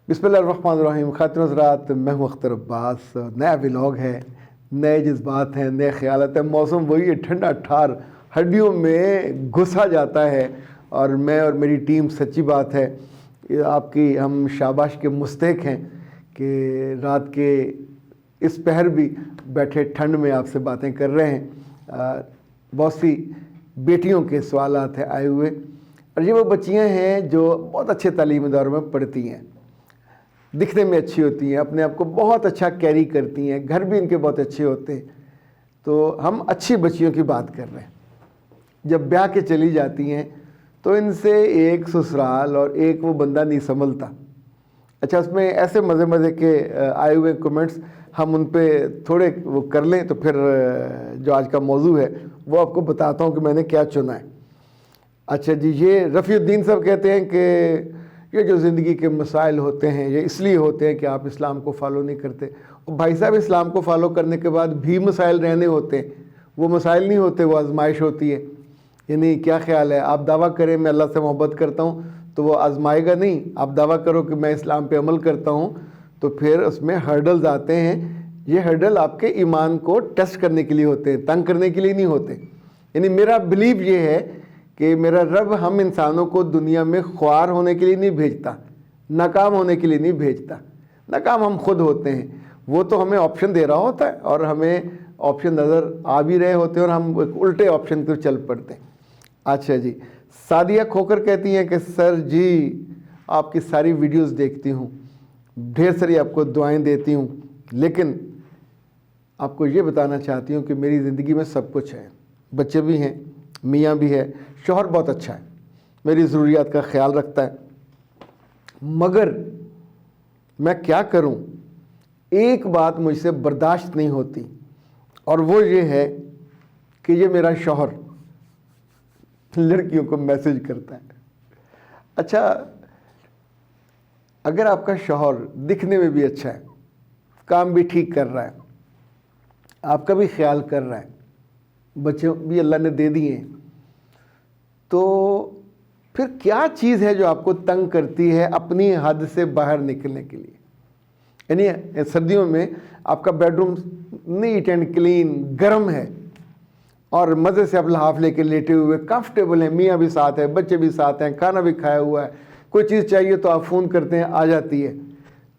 बिस्मिल्लाहिर्रहमानिर्रहीम। खातिन हज़रात, मैं हूं अख्तर अब्बास। नया व्लॉग है, नए जज्बात हैं, नए ख्यालात हैं। मौसम वही है, ठंडा ठार, हड्डियों में घुसा जाता है। और मैं और मेरी टीम, सच्ची बात है, आपकी हम शाबाश के मुस्तहिक हैं कि रात के इस पहर भी बैठे ठंड में आपसे बातें कर रहे हैं। बहुत सी बेटियों के सवालात हैं आए हुए, और ये वो बच्चियां हैं जो बहुत अच्छे तालीमी दौर में पढ़ती हैं, दिखने में अच्छी होती हैं, अपने आप को बहुत अच्छा कैरी करती हैं, घर भी इनके बहुत अच्छे होते हैं। तो हम अच्छी बच्चियों की बात कर रहे हैं। जब ब्याह के चली जाती हैं तो इनसे एक ससुराल और एक वो बंदा नहीं संभलता। अच्छा, उसमें ऐसे मज़े मज़े के आए हुए कमेंट्स, हम उन पे थोड़े वो कर लें तो फिर जो आज का मौजू है वो आपको बताता हूँ कि मैंने क्या चुना है। अच्छा जी, ये रफ़ीउद्दीन साहब कहते हैं कि ये जो ज़िंदगी के मसाइल होते हैं ये इसलिए होते हैं कि आप इस्लाम को फॉलो नहीं करते। और भाई साहब, इस्लाम को फॉलो करने के बाद भी मसाइल रहने होते हैं। वो मसाइल नहीं होते, वो आजमाइश होती है। यानी क्या ख्याल है, आप दावा करें मैं अल्लाह से मोहब्बत करता हूँ तो वो आजमाएगा नहीं। आप दावा करो कि मैं इस्लाम पे अमल करता हूँ तो फिर उसमें हर्डल्स आते हैं। ये हर्डल आपके ईमान को टेस्ट करने के लिए होते हैं, तंग करने के लिए नहीं होते। यानी मेरा बिलीव ये है कि मेरा रब हम इंसानों को दुनिया में ख्वार होने के लिए नहीं भेजता, नाकाम होने के लिए नहीं भेजता। नाकाम हम खुद होते हैं। वो तो हमें ऑप्शन दे रहा होता है और हमें ऑप्शन नज़र आ भी रहे होते हैं और हम एक उल्टे ऑप्शन पर चल पड़ते हैं। अच्छा जी, सादिया खोकर कहती हैं कि सर जी, आपकी सारी वीडियोस देखती हूँ, ढेर सारी आपको दुआएं देती हूँ, लेकिन आपको ये बताना चाहती हूँ कि मेरी ज़िंदगी में सब कुछ है। बच्चे भी हैं, मियाँ भी है, शौहर बहुत अच्छा है, मेरी ज़रूरियात का ख्याल रखता है, मगर मैं क्या करूं, एक बात मुझसे बर्दाश्त नहीं होती, और वो ये है कि ये मेरा शौहर लड़कियों को मैसेज करता है। अच्छा, अगर आपका शौहर दिखने में भी अच्छा है, काम भी ठीक कर रहा है, आपका भी ख्याल कर रहा है, बच्चे भी अल्लाह ने दे दिए हैं, तो फिर क्या चीज़ है जो आपको तंग करती है अपनी हद से बाहर निकलने के लिए? यानी सर्दियों में आपका बेडरूम नीट एंड क्लीन, गर्म है, और मज़े से आप लिहाफ लेके लेटे हुए कंफर्टेबल हैं, मियाँ भी साथ है, बच्चे भी साथ हैं, खाना भी खाया हुआ है, कोई चीज़ चाहिए तो आप फ़ोन करते हैं, आ जाती है।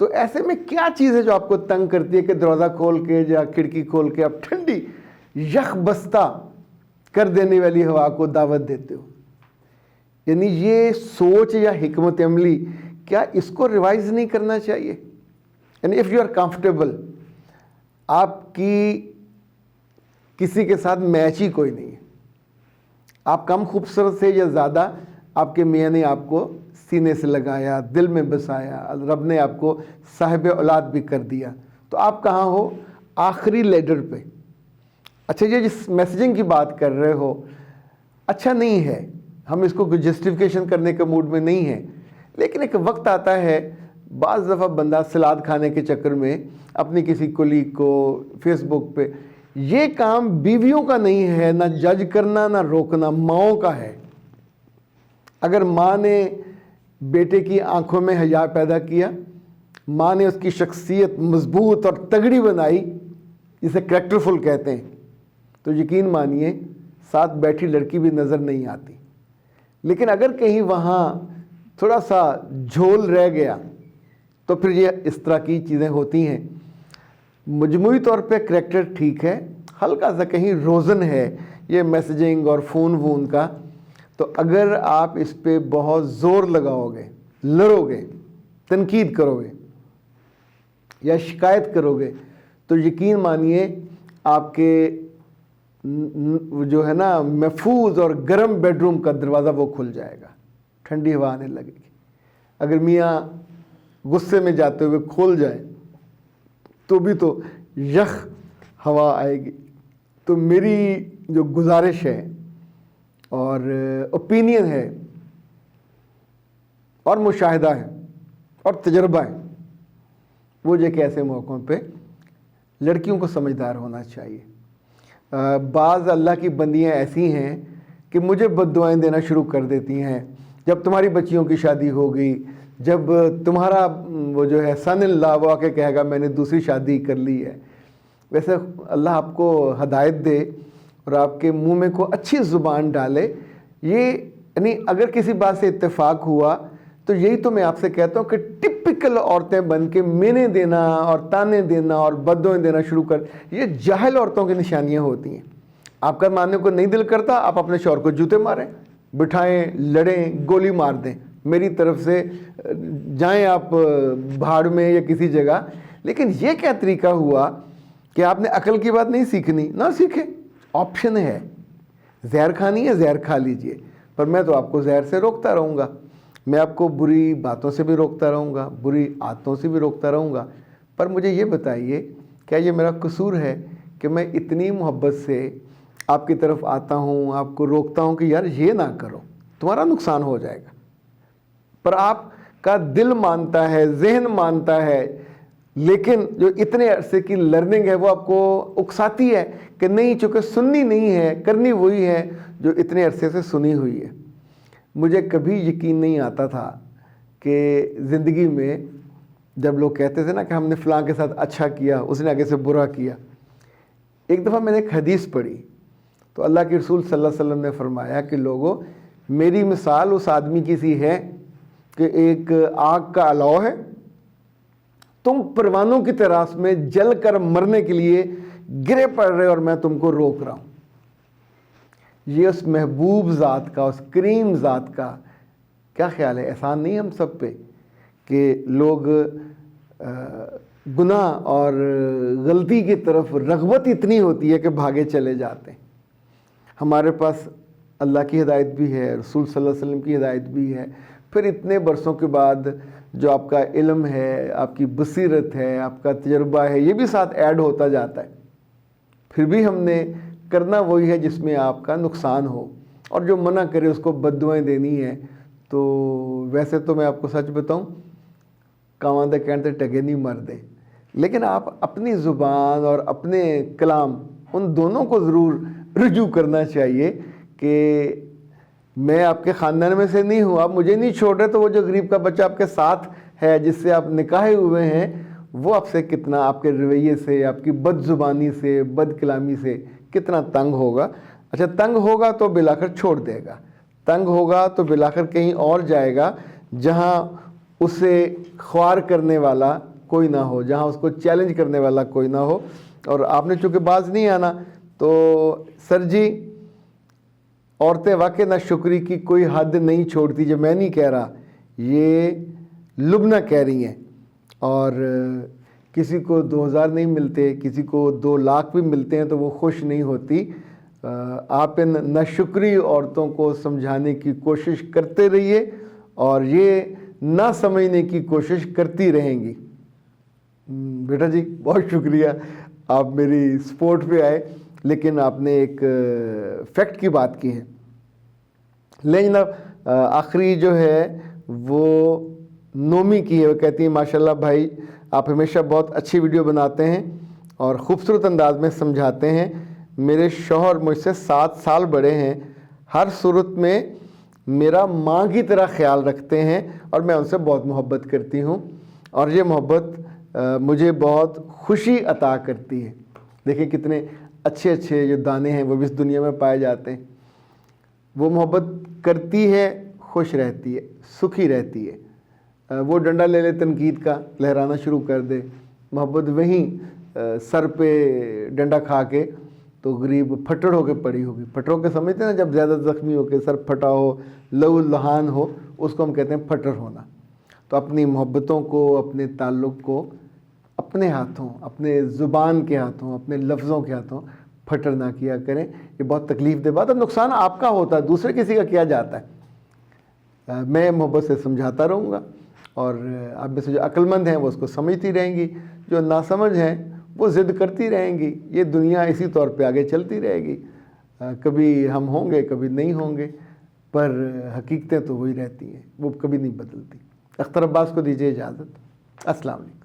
तो ऐसे में क्या चीज़ है जो आपको तंग करती है कि दरवाज़ा खोल के या खिड़की खोल के आप ठंडी यख बस्ता कर देने वाली हवा को दावत देते हो? यानी ये सोच या हिकमत अमली, क्या इसको रिवाइज नहीं करना चाहिए? यानी इफ़ यू आर कंफर्टेबल, आपकी किसी के साथ मैच ही कोई नहीं है, आप कम खूबसूरत से या ज़्यादा, आपके मियाँ ने आपको सीने से लगाया, दिल में बसाया, रब ने आपको साहिब औलाद भी कर दिया, तो आप कहाँ हो? आखिरी लेडर पे। अच्छा, ये जिस मैसेजिंग की बात कर रहे हो, अच्छा नहीं है, हम इसको जस्टिफिकेशन करने के मूड में नहीं है, लेकिन एक वक्त आता है, बाज़ दफ़ा बंदा सलाद खाने के चक्कर में अपनी किसी कुलीग को फेसबुक पे, ये काम बीवियों का नहीं है, ना जज करना ना रोकना, माँओं का है। अगर माँ ने बेटे की आंखों में हया पैदा किया, माँ ने उसकी शख्सियत मजबूत और तगड़ी बनाई, जिसे कैरेक्टरफुल कहते हैं, तो यकीन मानिए साथ बैठी लड़की भी नज़र नहीं आती। लेकिन अगर कहीं वहाँ थोड़ा सा झोल रह गया तो फिर ये इस तरह की चीज़ें होती हैं। मजमूई तौर पे करैक्टर ठीक है, हल्का सा कहीं रोज़न है ये मैसेजिंग और फ़ोन वोन का, तो अगर आप इस पे बहुत ज़ोर लगाओगे, लड़ोगे, तनकीद करोगे या शिकायत करोगे, तो यकीन मानिए आपके जो है ना महफूज और गर्म बेडरूम का दरवाज़ा वो खुल जाएगा, ठंडी हवा आने लगेगी। अगर मियाँ गुस्से में जाते हुए खोल जाए तो भी तो यख हवा आएगी। तो मेरी जो गुजारिश है और ओपिनियन है और मुशाहिदा है और तजर्बा है, वो जो कि ऐसे मौक़ों पे लड़कियों को समझदार होना चाहिए। बाज़ अल्लाह की बंदियाँ ऐसी हैं कि मुझे बद्दुआएं देना शुरू कर देती हैं جب تمہاری بچیوں کی شادی ہوگی، جب تمہارا وہ جو ہے سن ان لا وہ آ کے کہے گا میں نے دوسری شادی کر لی ہے. ویسے اللہ آپ کو ہدایت دے اور آپ کے منہ میں کو اچھی زبان ڈالے. یہ یعنی اگر کسی بات سے اتفاق ہوا تو یہی تو میں آپ سے کہتا ہوں کہ ٹپکل عورتیں بن کے مینے دینا اور تانے دینا اور بددعائیں دینا شروع کر، یہ جاہل عورتوں کی نشانیاں ہوتی ہیں. آپ کا ماننے کو نہیں دل کرتا، آپ اپنے شوہر کو جوتے ماریں، بٹھائیں، لڑیں، گولی مار دیں، میری طرف سے جائیں آپ بھاڑ میں یا کسی جگہ. لیکن یہ کیا طریقہ ہوا کہ آپ نے عقل کی بات نہیں سیکھنی؟ نہ سیکھیں، آپشن ہے. زہر کھانی ہے زہر کھا لیجئے، پر میں تو آپ کو زہر سے روکتا رہوں گا. میں آپ کو بری باتوں سے بھی روکتا رہوں گا، بری عادتوں سے بھی روکتا رہوں گا. پر مجھے یہ بتائیے، کیا یہ میرا قصور ہے کہ میں اتنی محبت سے آپ کی طرف آتا ہوں، آپ کو روکتا ہوں کہ یار یہ نہ کرو، تمہارا نقصان ہو جائے گا، پر آپ کا دل مانتا ہے، ذہن مانتا ہے، لیکن جو اتنے عرصے کی لرننگ ہے وہ آپ کو اکساتی ہے کہ نہیں، چونکہ سننی نہیں ہے، کرنی وہی ہے جو اتنے عرصے سے سنی ہوئی ہے. مجھے کبھی یقین نہیں آتا تھا کہ زندگی میں جب لوگ کہتے تھے نا کہ ہم نے فلاں کے ساتھ اچھا کیا، اس نے آگے سے برا کیا. ایک دفعہ میں نے ایک حدیث پڑھی تو اللہ کے رسول صلی اللہ علیہ وسلم نے فرمایا کہ لوگوں، میری مثال اس آدمی کی سی ہے کہ ایک آگ کا الاؤ ہے، تم پروانوں کی تراس میں جل کر مرنے کے لیے گرے پڑ رہے اور میں تم کو روک رہا ہوں. یہ اس محبوب ذات کا، اس کریم ذات کا کیا خیال ہے؟ احسان نہیں ہم سب پہ کہ لوگ گناہ اور غلطی کی طرف رغبت اتنی ہوتی ہے کہ بھاگے چلے جاتے ہیں. ہمارے پاس اللہ کی ہدایت بھی ہے، رسول صلی اللہ علیہ وسلم کی ہدایت بھی ہے، پھر اتنے برسوں کے بعد جو آپ کا علم ہے، آپ کی بصیرت ہے، آپ کا تجربہ ہے، یہ بھی ساتھ ایڈ ہوتا جاتا ہے. پھر بھی ہم نے کرنا وہی ہے جس میں آپ کا نقصان ہو، اور جو منع کرے اس کو بددعائیں دینی ہے. تو ویسے تو میں آپ کو سچ بتاؤں، کاواں دے کہن تے ٹگے نہیں مردے، لیکن آپ اپنی زبان اور اپنے کلام ان دونوں کو ضرور رجوع کرنا چاہیے کہ میں آپ کے خاندان میں سے نہیں ہوں، آپ مجھے نہیں چھوڑ رہے، تو وہ جو غریب کا بچہ آپ کے ساتھ ہے جس سے آپ نکاحے ہوئے ہیں، وہ آپ سے کتنا، آپ کے رویے سے، آپ کی بد زبانی سے، بد کلامی سے کتنا تنگ ہوگا. اچھا، تنگ ہوگا تو بالآخر چھوڑ دے گا، تنگ ہوگا تو بالآخر کہیں اور جائے گا جہاں اسے خوار کرنے والا کوئی نہ ہو، جہاں اس کو چیلنج کرنے والا کوئی نہ ہو. اور آپ نے چونکہ باز نہیں آنا تو سر جی، عورتیں واقع نہ شکری کی کوئی حد نہیں چھوڑتی. جو میں نہیں کہہ رہا، یہ لبنہ کہہ رہی ہیں. اور کسی کو 2000 نہیں ملتے، کسی کو 2 لاکھ بھی ملتے ہیں تو وہ خوش نہیں ہوتی. آپ ان ناشکری عورتوں کو سمجھانے کی کوشش کرتے رہیے اور یہ نہ سمجھنے کی کوشش کرتی رہیں گی. بیٹا جی بہت شکریہ، آپ میری سپورٹ پہ آئے، لیکن آپ نے ایک فیکٹ کی بات کی ہے. لیکن آخری جو ہے وہ نومی کی ہے. وہ کہتی ہیں ماشاءاللہ بھائی، آپ ہمیشہ بہت اچھی ویڈیو بناتے ہیں اور خوبصورت انداز میں سمجھاتے ہیں. میرے شوہر مجھ سے 7 سال بڑے ہیں، ہر صورت میں میرا ماں کی طرح خیال رکھتے ہیں اور میں ان سے بہت محبت کرتی ہوں، اور یہ محبت مجھے بہت خوشی عطا کرتی ہے. دیکھیں کتنے اچھے اچھے جو دانے ہیں وہ بھی اس دنیا میں پائے جاتے ہیں. وہ محبت کرتی ہے، خوش رہتی ہے، سکھی رہتی ہے. وہ ڈنڈا لے لے تنقید کا، لہرانا شروع کر دے. محبت وہیں سر پہ ڈنڈا کھا کے تو غریب پھٹڑ ہو کے پڑی ہوگی. پھٹڑ ہو کے سمجھتے ہیں نا، جب زیادہ زخمی ہو کے سر پھٹا ہو، لہو لہان ہو، اس کو ہم کہتے ہیں پھٹڑ ہونا. تو اپنی محبتوں کو، اپنے تعلق کو اپنے ہاتھوں، اپنے زبان کے ہاتھوں، اپنے لفظوں کے ہاتھوں پھٹر نہ کیا کریں. یہ بہت تکلیف دہ بات ہے. نقصان آپ کا ہوتا ہے، دوسرے کسی کا کیا جاتا ہے. میں محبت سے سمجھاتا رہوں گا، اور آپ میں سے جو عقل مند ہیں وہ اس کو سمجھتی رہیں گی، جو ناسمجھ ہیں وہ ضد کرتی رہیں گی. یہ دنیا اسی طور پہ آگے چلتی رہے گی. کبھی ہم ہوں گے، کبھی نہیں ہوں گے، پر حقیقتیں تو وہی رہتی ہیں، وہ کبھی نہیں بدلتی. اختر عباس کو دیجیے اجازت. السلام علیکم.